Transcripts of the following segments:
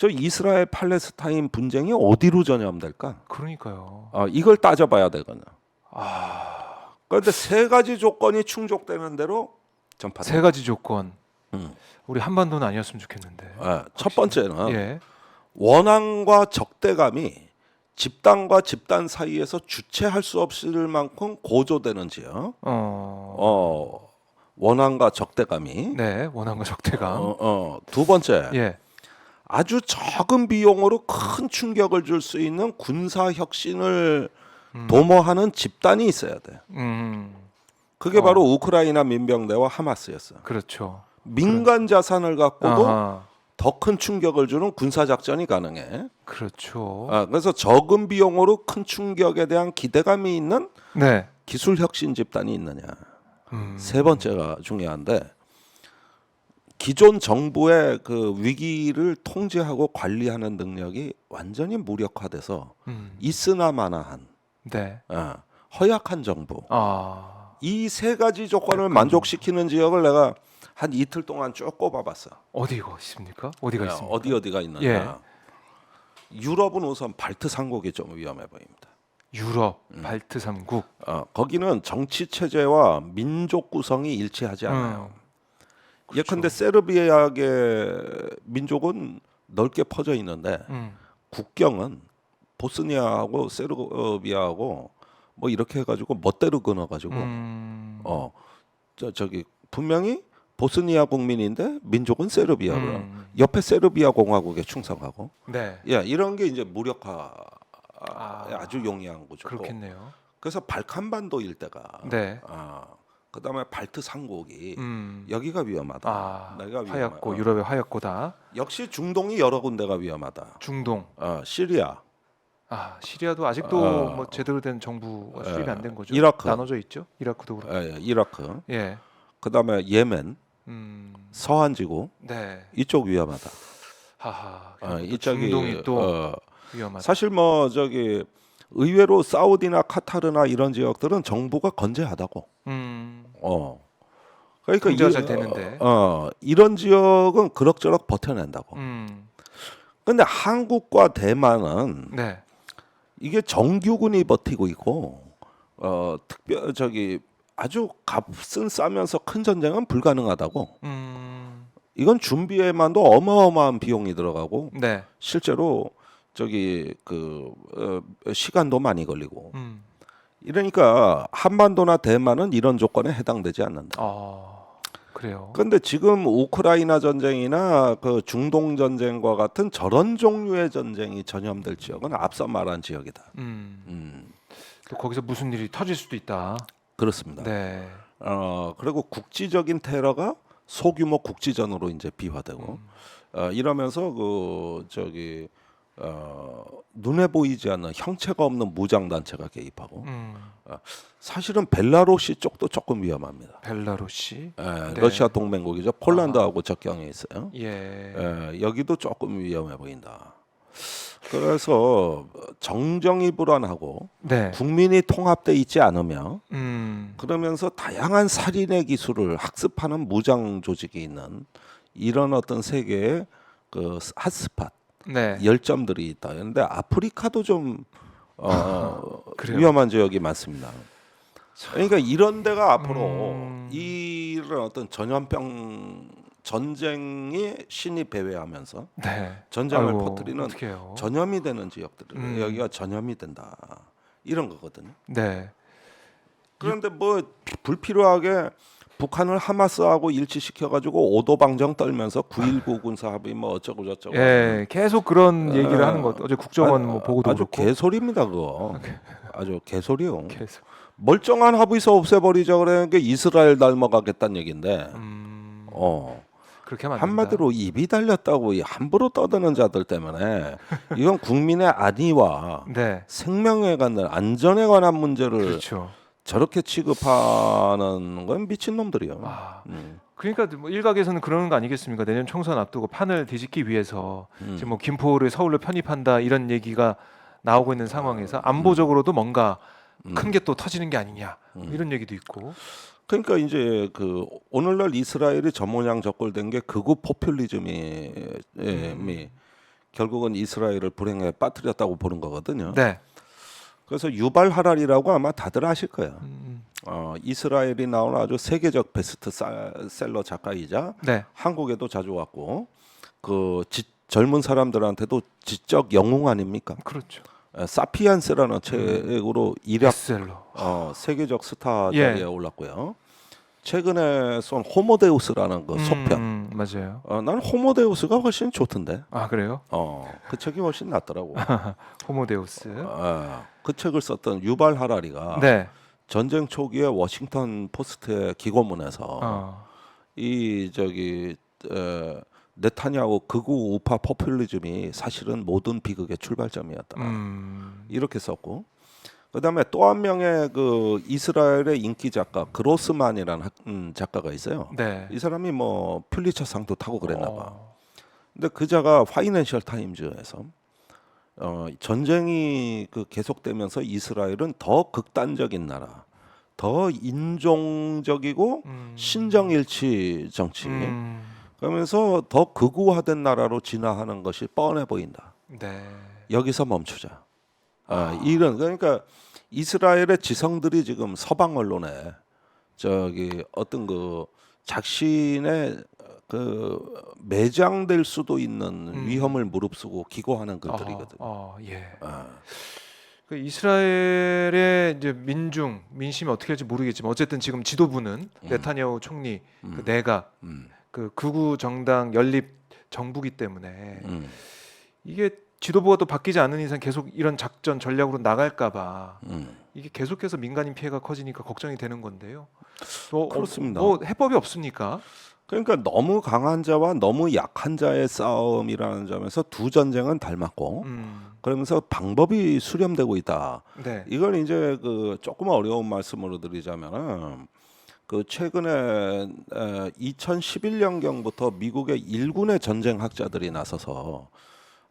저 이스라엘 팔레스타인 분쟁이 어디로 전염될까? 그러니까요. 이걸 따져봐야 되거든요. 아, 그런데 세 가지 조건이 충족되는 대로 전파됩니다. 세 가지 조건. 음. 우리 한반도는 아니었으면 좋겠는데. 첫 번째는 예. 원한과 적대감이 집단과 집단 사이에서 주체할 수 없을 만큼 고조되는 지역. 원한과 적대감이. 네, 원한과 적대감. 두 번째, 예. 아주 적은 비용으로 큰 충격을 줄 수 있는 군사 혁신을 도모하는 집단이 있어야 돼. 그게 바로 우크라이나 민병대와 하마스였어. 그렇죠. 민간 자산을 갖고도 아하. 더 큰 충격을 주는 군사 작전이 가능해. 그렇죠. 그래서 적은 비용으로 큰 충격에 대한 기대감이 있는 네. 기술 혁신 집단이 있느냐. 세 번째가 중요한데, 기존 정부의 그 위기를 통제하고 관리하는 능력이 완전히 무력화돼서 있으나마나한 네. 허약한 정부. 아, 이 세 가지 조건을 만족시키는 지역을 내가 한 이틀 동안 쭉 꼽아봤어. 어디가 있습니까? 어디가 있습니까? 어디가 있느냐. 예. 유럽은 우선 발트 삼국이 좀 위험해 보입니다. 유럽, 발트 3국. 거기는 정치 체제와 민족 구성이 일치하지 않아요. 예컨대 세르비아의 민족은 넓게 퍼져 있는데 국경은 보스니아하고 세르비아하고 뭐 이렇게 해가지고 멋대로 끊어가지고 저기 분명히 보스니아 국민인데 민족은 세르비아 그럼 옆에 세르비아 공화국에 충성하고 네. 이런 게 이제 무력화 아주 용이한 거죠. 그렇겠네요. 그래서 발칸반도 일대가 네. 그다음에 발트 삼국이 음. 여기가 위험하다. 내가 하얗고 유럽의 하얗고다. 역시 중동이 여러 군데가 위험하다. 중동. 시리아, 시리아도 아직도 뭐 제대로 된 정부가 수립이 안 된 거죠. 이라크. 나눠져 있죠. 이라크도 그렇고. 이라크. 예. 그다음에 예멘, 서한지구 네. 이쪽 위험하다. 하하. 이쪽이 중동이 또 위험하다. 사실 뭐 저기 의외로 사우디나 카타르나 이런 지역들은 정부가 건재하다고. 그러니까 통제가 잘 되는데. 이런 지역은 그럭저럭 버텨낸다고. 근데 한국과 대만은 네. 이게 정규군이 버티고 있고 특별 저기 아주 값은 싸면서 큰 전쟁은 불가능하다고. 이건 준비에만도 어마어마한 비용이 들어가고 네. 실제로 저기 시간도 많이 걸리고. 이러니까 한반도나 대만은 이런 조건에 해당되지 않는다. 그래요. 그런데 지금 우크라이나 전쟁이나 그 중동 전쟁과 같은 저런 종류의 전쟁이 전염될 지역은 앞서 말한 지역이다. 또 거기서 무슨 일이 터질 수도 있다. 그렇습니다. 네. 그리고 국지적인 테러가 소규모 국지전으로 이제 비화되고 이러면서 그 저기 눈에 보이지 않는 형체가 없는 무장 단체가 개입하고 사실은 벨라루시 쪽도 조금 위험합니다. 벨라루시. 네. 러시아 동맹국이죠. 폴란드하고 적경에 있어요. 예. 여기도 조금 위험해 보인다. 그래서 정정이 불안하고 네. 국민이 통합돼 있지 않으며 그러면서 다양한 살인의 기술을 학습하는 무장 조직이 있는 이런 어떤 세계의 그 핫스팟 네. 열점들이 있다. 그런데 아프리카도 좀 그래요? 위험한 지역이 많습니다. 그러니까 이런 데가 앞으로 이런 어떤 전염병 전쟁이 신이 배회하면서 네. 전쟁을 아이고, 퍼뜨리는 어떡해요? 전염이 되는 지역들 여기가 전염이 된다 이런 거거든요. 네. 그런데 뭐 불필요하게 북한을 하마스하고 일치시켜가지고 오도방정 떨면서 9.19 군사합의 뭐 어쩌고 저쩌고. 예, 계속 그런 얘기를 하는 것. 어제 국정원 뭐 보고도 아주 그렇고. 개소리입니다 그거. 아주 개소리요. 계속. 멀쩡한 합의서 없애버리자 그러는 게 이스라엘 닮아가겠다는 얘긴데. 그렇게 하면 안 한마디로 입이 달렸다고 함부로 떠드는 자들 때문에 이건 국민의 안위와 된다. 네. 생명에 관한 안전에 관한 문제를 그렇죠. 저렇게 취급하는 건 미친 놈들이요. 그러니까 뭐 일각에서는 그러는 거 아니겠습니까? 내년 총선 앞두고 판을 뒤집기 위해서 지금 뭐 김포를 서울로 편입한다 이런 얘기가 나오고 있는 상황에서 안보적으로도 뭔가 큰 게 또 터지는 게 아니냐 이런 얘기도 있고. 그러니까 이제 그 오늘날 이스라엘이 저 모양 저꼴 된 게 극우 포퓰리즘이 결국은 이스라엘을 불행에 빠뜨렸다고 보는 거거든요. 네. 그래서 유발 하랄이라고 아마 다들 아실 거예요. 음. 이스라엘이 나온 아주 세계적 베스트셀러 작가이자 네. 한국에도 자주 왔고 젊은 사람들한테도 지적 영웅 아닙니까? 그렇죠. 사피엔스라는 책으로 일약 베스트셀러. 세계적 스타 예. 자리에 올랐고요. 최근에 쏜 호모데우스라는 그 속편. 맞아요. 나는 호모데우스가 훨씬 좋던데. 아 그래요? 그 책이 훨씬 낫더라고. 호모데우스. 그 책을 썼던 유발 하라리가 네. 전쟁 초기에 워싱턴 포스트의 기고문에서 이 네타냐후 극우 우파 포퓰리즘이 사실은 모든 비극의 출발점이었다. 이렇게 썼고, 그다음에 또 한 명의 그 이스라엘의 인기 작가 그로스만이라는 작가가 있어요. 네. 이 사람이 뭐 퓰리처상도 타고 그랬나 봐. 근데 그자가 파이낸셜 타임즈에서 전쟁이 계속되면서 이스라엘은 더 극단적인 나라, 더 인종적이고 신정일치 정치, 그러면서 더 극우화된 나라로 진화하는 것이 뻔해 보인다. 네. 여기서 멈추자. 이런 그러니까 이스라엘의 지성들이 지금 서방 언론에 어떤 작신의 매장될 수도 있는 위험을 무릅쓰고 기고하는 글들이거든요. 예. 그 이스라엘의 이제 민심이 어떻게 할지 모르겠지만 어쨌든 지금 지도부는 네타냐후 총리 그 내각 그 극우 정당 연립 정부기 때문에 이게 지도부가 또 바뀌지 않는 이상 계속 이런 작전 전략으로 나갈까봐 이게 계속해서 민간인 피해가 커지니까 걱정이 되는 건데요. 그렇습니다. 해법이 없습니까? 그러니까 너무 강한 자와 너무 약한 자의 싸움이라는 점에서 두 전쟁은 닮았고, 그러면서 방법이 수렴되고 있다. 네. 이걸 이제 조금 어려운 말씀으로 드리자면은 최근에 2011년경부터 미국의 일군의 전쟁학자들이 나서서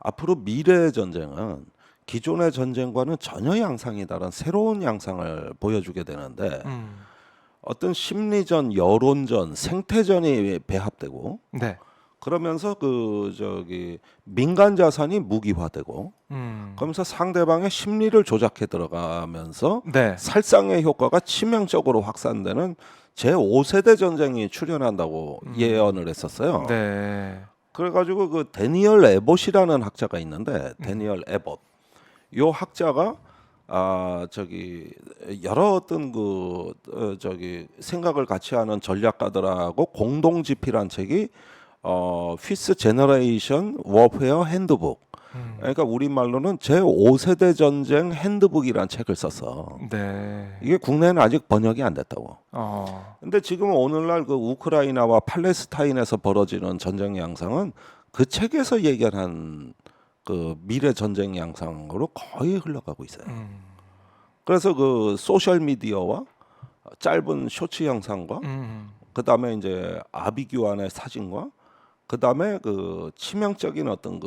앞으로 미래의 전쟁은 기존의 전쟁과는 전혀 양상이 다른 새로운 양상을 보여주게 되는데 어떤 심리전, 여론전, 생태전이 배합되고 네. 그러면서 민간 자산이 무기화되고 그러면서 상대방의 심리를 조작해 들어가면서 네. 살상의 효과가 치명적으로 확산되는 제5세대 전쟁이 출현한다고 예언을 했었어요. 네. 그래가지고 데니얼 에봇이라는 학자가 있는데 데니얼 에봇, 요 학자가 여러 어떤 생각을 같이 하는 전략가들하고 공동 집필한 책이 피스 제너레이션 워페어 핸드북. 그러니까 우리말로는 제5세대 전쟁 핸드북이라는 책을 썼어. 네. 이게 국내에는 아직 번역이 안 됐다고. 근데 지금 오늘날 우크라이나와 팔레스타인에서 벌어지는 전쟁 양상은 그 책에서 예견한 미래 전쟁 양상으로 거의 흘러가고 있어요. 그래서 소셜 미디어와 짧은 쇼츠 영상과 그다음에 이제 아비규환의 사진과 그다음에 치명적인 어떤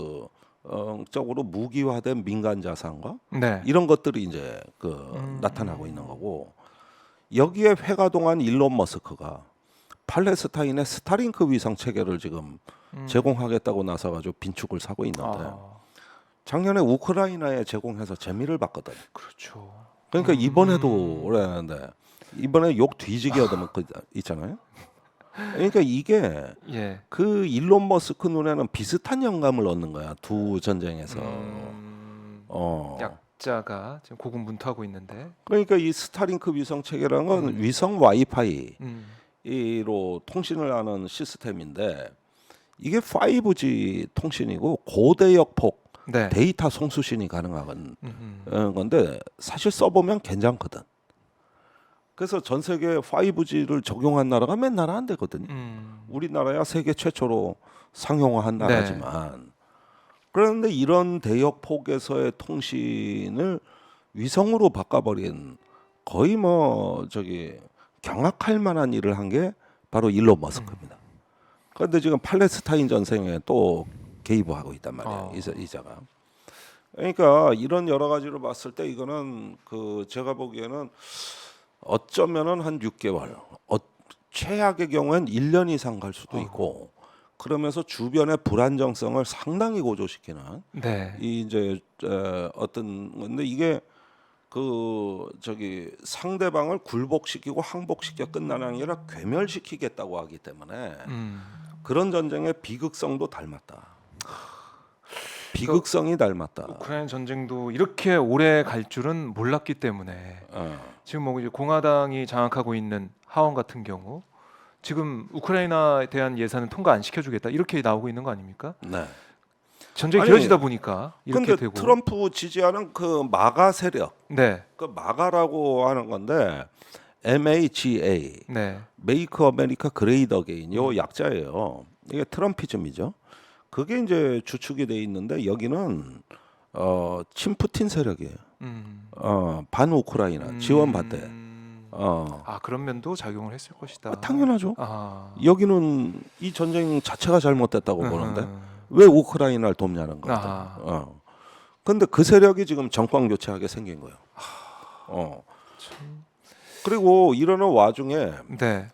적으로 무기화된 민간 자산과 네. 이런 것들이 이제 나타나고 있는 거고, 여기에 회가동한 일론 머스크가 팔레스타인의 스타링크 위성 체계를 지금 제공하겠다고 나서가지고 빈축을 사고 있는데 작년에 우크라이나에 제공해서 재미를 봤거든. 그렇죠. 그러니까 이번에도 그러는데 이번에 욕 뒤지게 얻으면 있잖아요. 그러니까 이게 예. 일론 머스크 눈에는 비슷한 영감을 얻는 거야, 두 전쟁에서. 약자가 지금 고군분투하고 있는데. 그러니까 이 스타링크 위성 체계라는 건 위성 와이파이로 통신을 하는 시스템인데 이게 5G 통신이고 고대역 폭 네. 데이터 송수신이 가능한 건데 사실 써보면 괜찮거든. 그래서 전 세계 5G를 적용한 나라가 몇 나라 안 되거든요. 우리나라야 세계 최초로 상용화한 나라지만 그런데 이런 대역 폭에서의 통신을 위성으로 바꿔버린 거의 경악할 만한 일을 한 게 바로 일론 머스크입니다. 그런데 지금 팔레스타인 전쟁에 또 개입을 하고 있단 말이에요. 이자가. 그러니까 이런 여러 가지로 봤을 때 이거는 제가 보기에는 어쩌면은 한 6개월, 최악의 경우엔 1년 이상 갈 수도 있고, 그러면서 주변의 불안정성을 상당히 고조시키는 네. 이 이제 어떤 건데 이게 그 저기 상대방을 굴복시키고 항복시켜 끝나는 게 아니라 괴멸시키겠다고 하기 때문에 그런 전쟁의 비극성도 닮았다. 비극성이 닮았다. 우크라이나 전쟁도 이렇게 오래 갈 줄은 몰랐기 때문에 지금 뭐 이제 공화당이 장악하고 있는 하원 같은 경우 지금 우크라이나에 대한 예산은 통과 안 시켜주겠다 이렇게 나오고 있는 거 아닙니까? 네. 전쟁이 아니, 길어지다 보니까 이렇게 근데 되고. 트럼프 지지하는 그 마가 세력, 네, 그 마가라고 하는 건데 MAGA, 네, Make America Great Again, 요 약자예요. 이게 트럼피즘이죠. 그게 이제 주축이 돼 있는데 여기는 친푸틴 세력이에요. 반 우크라이나 지원받대. 아 그런 면도 작용을 했을 것이다. 당연하죠. 아, 여기는 이 전쟁 자체가 잘못됐다고 보는데 왜 우크라이나를 돕냐는 거죠. 아하. 근데 그 세력이 지금 정권 교체하게 생긴 거예요. 그리고 이러는 와중에 네,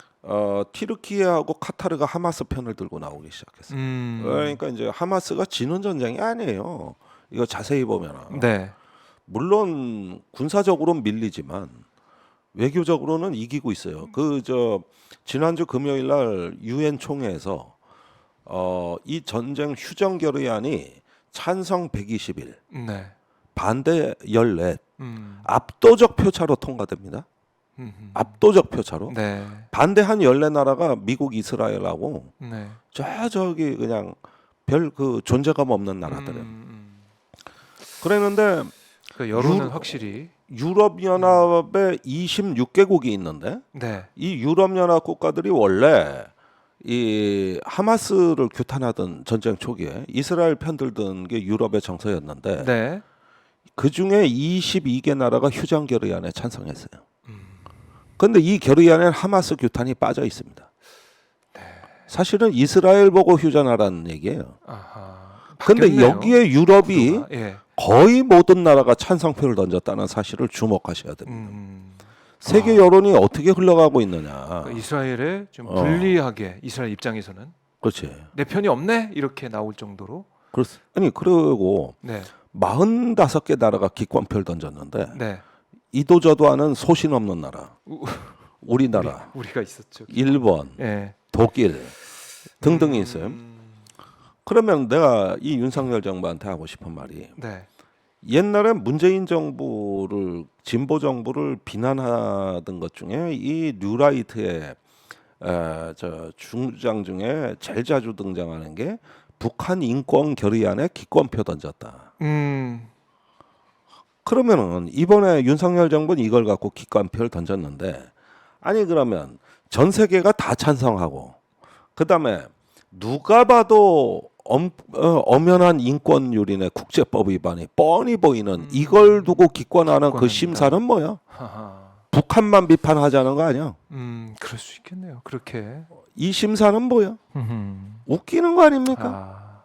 티르키예하고 카타르가 하마스 편을 들고 나오기 시작했어요. 그러니까 이제 하마스가 지는 전쟁이 아니에요. 이거 자세히 보면 네, 물론 군사적으로 밀리지만 외교적으로는 이기고 있어요. 그 저 지난주 금요일 날 유엔 총회에서 이 전쟁 휴전 결의안이 찬성 121, 네, 반대 14, 압도적 표차로 통과됩니다. 압도적 표차로. 네, 반대한 14나라가 미국, 이스라엘하고 네. 저기 그냥 별 그 존재감 없는 나라들은. 그랬는데 그 여론은 확실히 유럽연합에 26개국이 있는데 네, 이 유럽연합 국가들이 원래 이 하마스를 규탄하던 전쟁 초기에 이스라엘 편들던 게 유럽의 정서였는데 네, 그 중에 22개 나라가 휴전 결의안에 찬성했어요. 그런데 이 결의안에 하마스 규탄이 빠져 있습니다. 사실은 이스라엘 보고 휴전하라는 얘기예요. 아하. 근데 바뀌었네요. 여기에 유럽이 구도가. 예. 거의 모든 나라가 찬성표를 던졌다는 사실을 주목하셔야 됩니다. 세계 아. 여론이 어떻게 흘러가고 있느냐. 그러니까 이스라엘에 좀 불리하게 이스라엘 입장에서는 그렇지. 내 편이 없네 이렇게 나올 정도로. 아니 그리고 네, 45개 나라가 기권표를 던졌는데 네. 이도저도 않은 소신 없는 나라. 우리나라, 우리가 있었죠. 일본, 예. 독일 등등이 있어요. 그러면 내가 이 윤석열 정부한테 하고 싶은 말이 네, 옛날에 문재인 정부를 진보 정부를 비난하던 것 중에 이 뉴라이트의 저 주장 중에 제일 자주 등장하는 게 북한 인권 결의안에 기권표 던졌다. 그러면은 이번에 윤석열 정부는 이걸 갖고 기권표를 던졌는데 아니 그러면 전 세계가 다 찬성하고 그다음에 누가 봐도 엄연한 인권유린의 국제법 위반이 뻔히 보이는 이걸 두고 기권하는 그 심사는 뭐야? 하하. 북한만 비판하자는 거 아니야? 그럴 수 있겠네요. 그렇게. 이 심사는 뭐야? 웃기는 거 아닙니까? 아,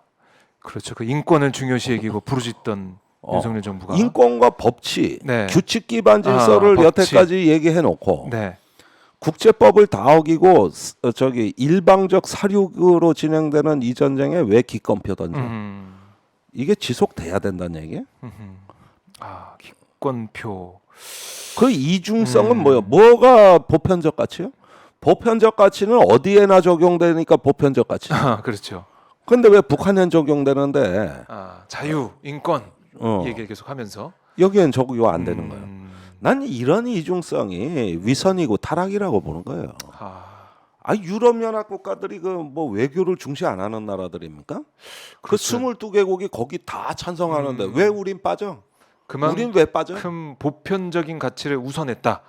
그렇죠. 그 인권을 중요시 여기고 부르짖던 윤석열 정부가 인권과 법치, 네. 규칙 기반 질서를 법치. 여태까지 얘기해 놓고 네, 국제법을 다 어기고 저기 일방적 사륙으로 진행되는 이 전쟁에 왜 기권표 던져? 이게 지속돼야 된다는 얘기야? 아 기권표. 그 이중성은 뭐야? 뭐가 보편적 가치요? 보편적 가치는 어디에나 적용되니까 보편적 가치. 아 그렇죠. 근데 왜 북한엔 적용되는데 아 자유, 인권 얘기를 계속하면서 여기엔 적용 안 되는 거예요? 난 이런 이중성이 위선이고 타락이라고 보는 거예요. 유럽연합 국가들이 그 뭐 외교를 중시 안 하는 나라들입니까? 그렇죠. 그 22개국이 거기 다 찬성하는데 왜 우린 빠져? 우린 왜 빠져? 그만큼 보편적인 가치를 우선했다.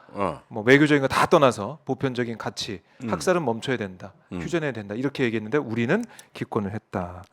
뭐 외교적인 거 다 떠나서 보편적인 가치, 학살은 멈춰야 된다, 휴전해야 된다 이렇게 얘기했는데 우리는 기권을 했다.